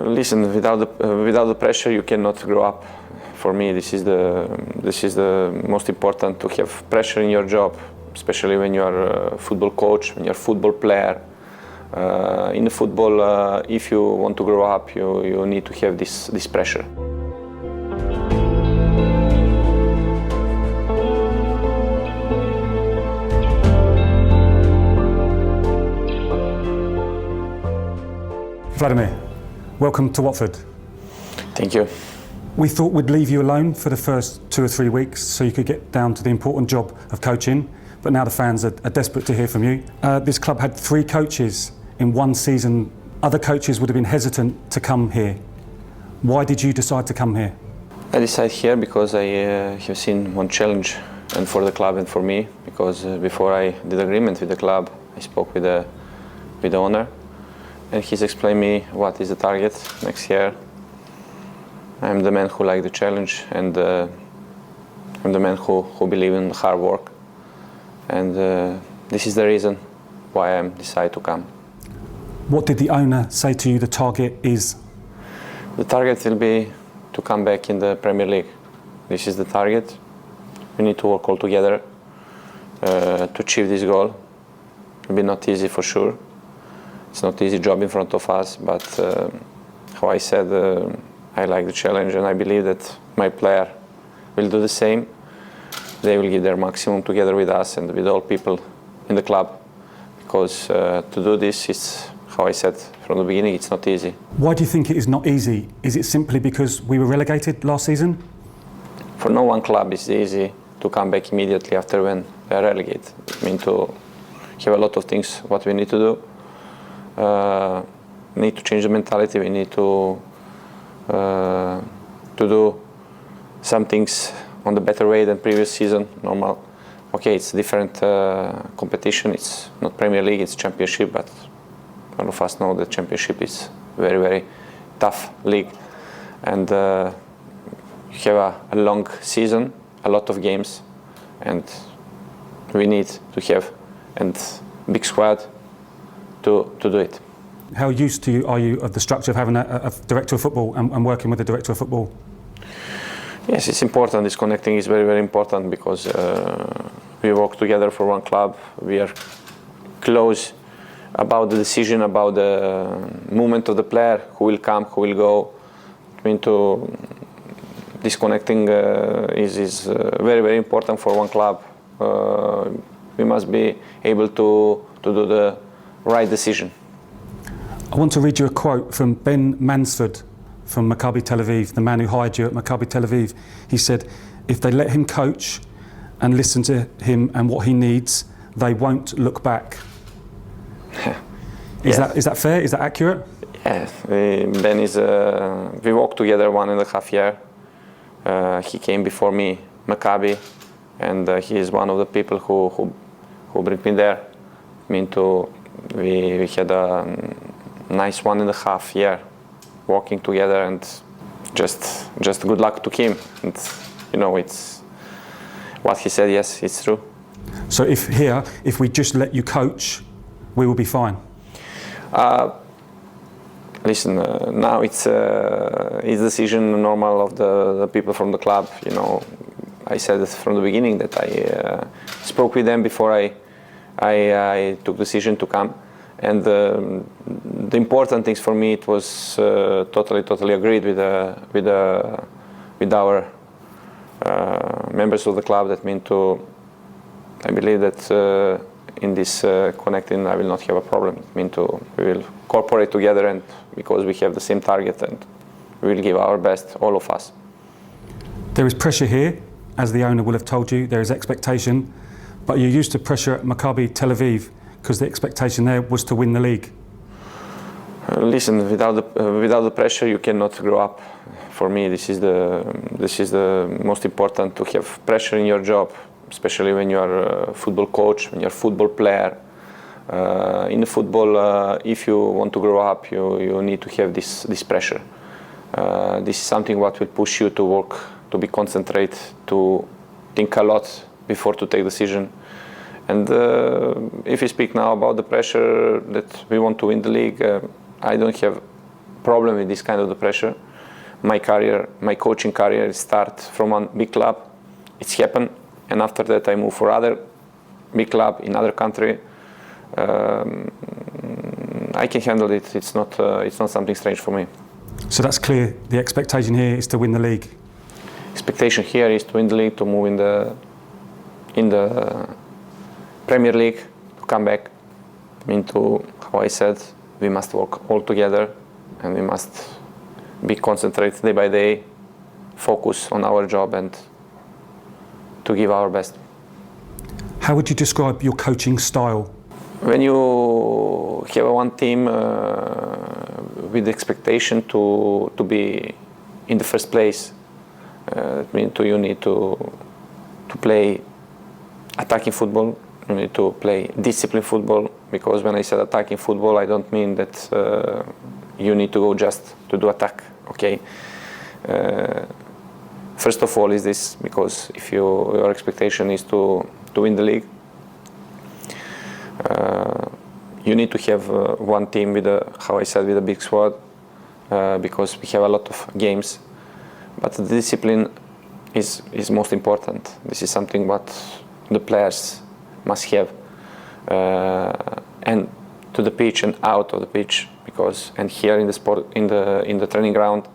Listen, without the pressure, you cannot grow up. For me, this is the most important, to have pressure in your job, especially when you are a football coach, when you're a football player. In the football, if you want to grow up, you need to have this pressure. Vladimir, welcome to Watford. Thank you. We thought we'd leave you alone for the first 2 or 3 weeks so you could get down to the important job of coaching, but now the fans are desperate to hear from you. This club had 3 coaches in 1 season. Other coaches would have been hesitant to come here. Why did you decide to come here? I decided here because I have seen one challenge, and for the club and for me, because before I did agreement with the club, I spoke with the owner, and he's explained me what is the target next year. I'm the man who like the challenge, and I'm the man who believe in hard work, and this is the reason why I decided to come. What did the owner say to you the target is? The target will be to come back in the Premier League. This is the target. We need to work all together to achieve this goal. It will be not easy for sure. It's not easy job in front of us, but how I said, I like the challenge, and I believe that my player will do the same. They will give their maximum together with us and with all people in the club, because to do this is, how I said from the beginning, it's not easy. Why do you think it is not easy? Is it simply because we were relegated last season? For no one club is easy to come back immediately after when they are relegated. I mean, to have a lot of things what we need to do. We need to change the mentality. We need to do some things on the better way than previous season. Normal. Okay, it's different competition. It's not Premier League, it's Championship, but all of us know that Championship is very, very tough league, and you have a long season, a lot of games, and we need to have a big squad to do it. How used to are you of the structure of having a director of football and working with a director of football? Yes, it's important. This connecting is very, very important, because we work together for one club. We are close about the decision, about the movement of the player, who will come, who will go. I mean, this connecting is very, very important for one club. We must be able to do the right decision. I want to read you a quote from Ben Mansford from Maccabi Tel Aviv, the man who hired you at Maccabi Tel Aviv. He said, if they let him coach and listen to him and what he needs, they won't look back. Is that fair? Is that accurate? Yeah, Ben is, we worked together 1.5 years. He came before me, Maccabi, and he is one of the people who bring me there. I mean, we had a nice 1.5 years working together, and just good luck to him. And you know, it's what he said. Yes, it's true. So if we just let you coach, we will be fine. Listen, now it's decision normal of the people from the club. You know, I said it from the beginning that I spoke with them before I took decision to come, and the important things for me, it was totally agreed with our members of the club. That mean I believe that in this connecting I will not have a problem. I mean, we will cooperate together, and because we have the same target, and we will give our best, all of us. There is pressure here, as the owner will have told you. There is expectation, but you're used to pressure at Maccabi Tel Aviv because the expectation there was to win the league. Listen, without the pressure, you cannot grow up. For me, this is the most important, to have pressure in your job, especially when you are a football coach, when you're a football player. In the football, if you want to grow up, you need to have this pressure. This is something what will push you to work, to be concentrate, to think a lot before to take decision. And if we speak now about the pressure that we want to win the league, I don't have problem with this kind of the pressure. My career, my coaching career, start from one big club. It's happened, and after that I move for other big club in other country. I can handle it. It's not something strange for me. So that's clear. The expectation here is to win the league. Expectation here is to win the league, to move in the Premier League, to come back. I mean, how I said, we must work all together, and we must be concentrated day by day, focus on our job, and to give our best. How would you describe your coaching style? When you have one team with expectation to be in the first place, it means you need to play attacking football. You need to play disciplined football, because when I said attacking football, I don't mean that you need to go just to do attack. Okay. First of all, is this because if your expectation is to win the league, you need to have one team with how I said, with a big squad, because we have a lot of games. But the discipline is most important. This is something what the players must have, and to the pitch and out of the pitch, and here in the sport, in the training ground,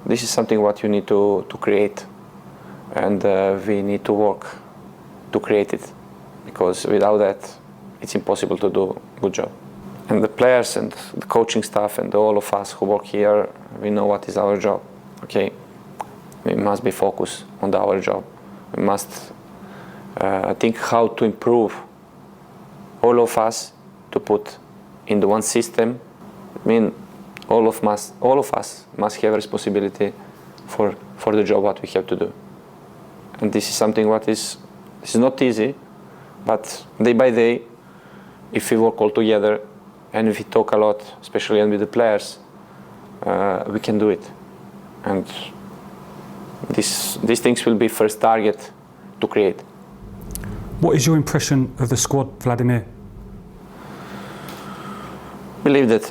this is something what you need to create, and we need to work to create it, because without that it's impossible to do a good job. And the players and the coaching staff and all of us who work here, we know what is our job. Okay, we must be focused on our job. We must think how to improve all of us to put in the one system. I mean, all of us must have responsibility for the job what we have to do. And this is something what is not easy, but day by day, if we work all together and if we talk a lot, especially with the players, we can do it. And these things will be first target to create. What is your impression of the squad, Vladimir? I believe that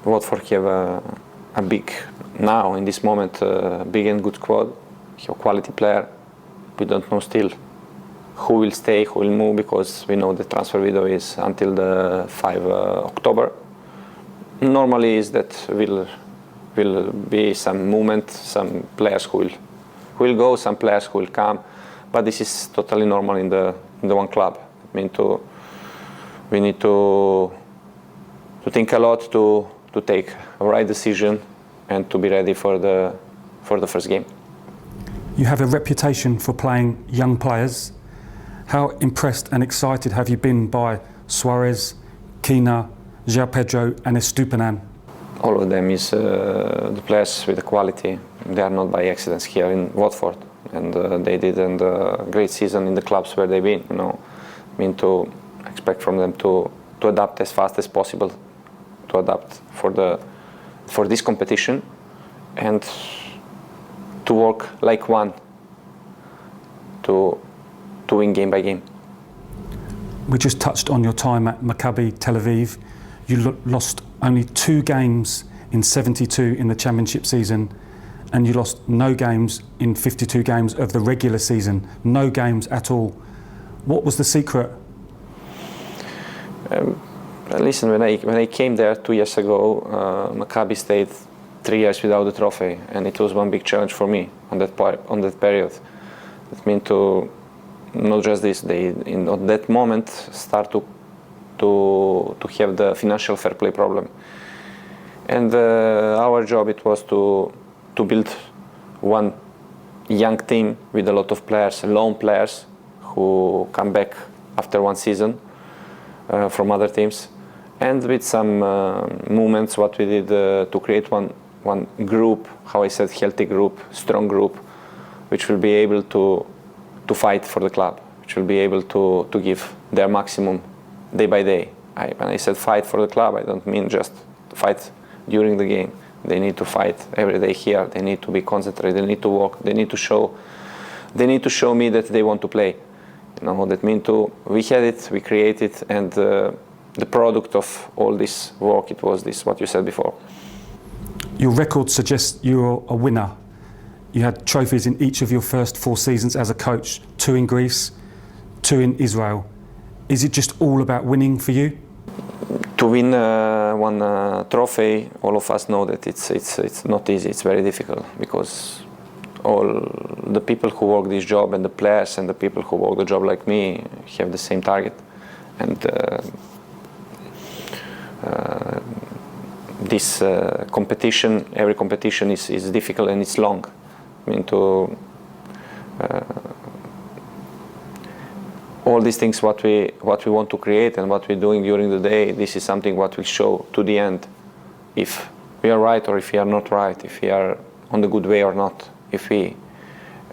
Watford have a big, now in this moment, big and good squad, have quality player. We don't know still who will stay, who will move, because we know the transfer window is until the 5 October. Normally is that will be some movement, some players who will go, some players who will come, but this is totally normal in the one club. I mean, we need to think a lot to take a right decision and to be ready for the first game. You have a reputation for playing young players. How impressed and excited have you been by Suarez, Kina, João Pedro and Estupinan? All of them is the players with the quality. They are not by accidents here in Watford, and they did a great season in the clubs where they've been. I mean, to expect from them to adapt as fast as possible, to adapt for this competition, and to work like one to win game by game. We just touched on your time at Maccabi Tel Aviv. You lost only 2 games in 72 in the championship season, and you lost no games in 52 games of the regular season. No games at all. What was the secret? Listen, when I came there 2 years ago, Maccabi stayed 3 years without the trophy, and it was one big challenge for me on that period. It meant to not just this. They at that moment start to have the financial fair play problem, and our job it was to build one young team with a lot of players, loan players who come back after one season from other teams, and with some movements what we did to create one group, how I said, healthy group, strong group, which will be able to fight for the club, which will be able to give their maximum day by day. When I said fight for the club, I don't mean just fight during the game. They need to fight every day here. They need to be concentrated. They need to work. They need to show me that they want to play. That means we had it, we created, and the product of all this work, it was this, what you said before. Your record suggests you're a winner. You had trophies in each of your first 4 seasons as a coach, 2 in Greece, 2 in Israel. Is it just all about winning for you? To win one trophy, all of us know that it's not easy, it's very difficult, because all the people who work this job and the players and the people who work the job like me have the same target. And this competition, every competition is difficult and it's long. I mean, all these things what we want to create and what we're doing during the day, this is something what will show to the end if we are right or if we are not right, if we are on the good way or not, if we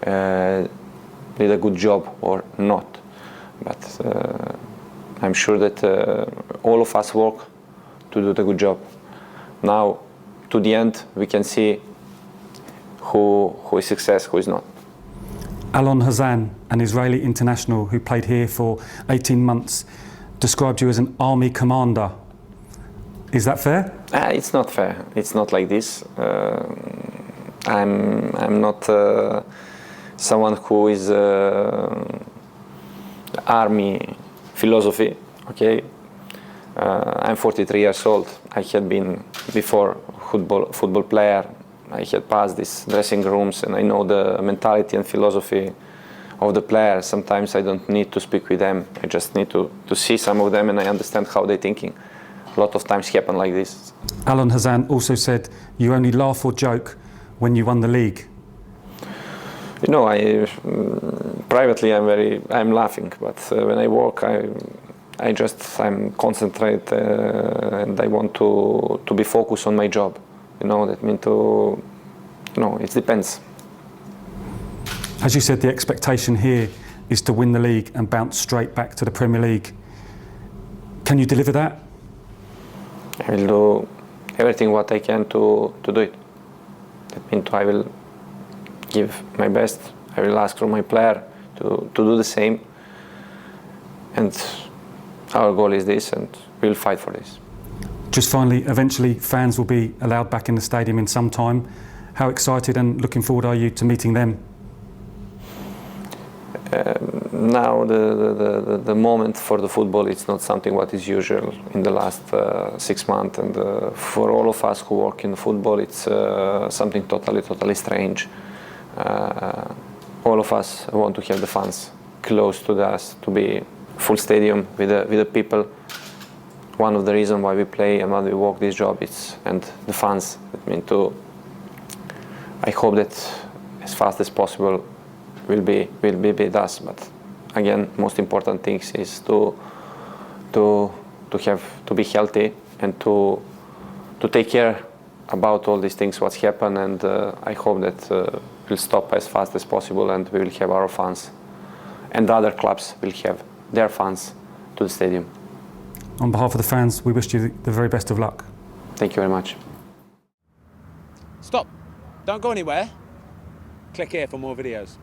did a good job or not. But I'm sure that all of us work to do the good job. Now, to the end, we can see who is success, who is not. Alon Hazan, an Israeli international who played here for 18 months, described you as an army commander. Is that fair? It's not fair. It's not like this. I'm not someone who is army philosophy. Okay, I'm 43 years old. I had been before football player. I had passed these dressing rooms and I know the mentality and philosophy of the players. Sometimes I don't need to speak with them. I just need to see some of them and I understand how they're thinking. A lot of times happen like this. Alon Hazan also said you only laugh or joke when you won the league. You know, privately I'm laughing, but when I work, I'm concentrate and I want to be focused on my job. You know, that means it depends. As you said, the expectation here is to win the league and bounce straight back to the Premier League. Can you deliver that? I will do everything what I can to do it. That means I will give my best. I will ask from my player to do the same. And our goal is this, and we'll fight for this. Just finally, eventually fans will be allowed back in the stadium in some time. How excited and looking forward are you to meeting them? Now the moment for the football, it's not something what is usual in the last 6 months, and for all of us who work in football, it's something totally strange. All of us want to have the fans close to us, to be full stadium with the people. One of the reasons why we play and why we work this job and the fans. I hope that as fast as possible will be with us. But again, most important thing is to be healthy and to take care about all these things what's happened. And I hope that we'll stop as fast as possible and we will have our fans, and the other clubs will have their fans to the stadium. On behalf of the fans, we wish you the very best of luck. Thank you very much. Stop. Don't go anywhere. Click here for more videos.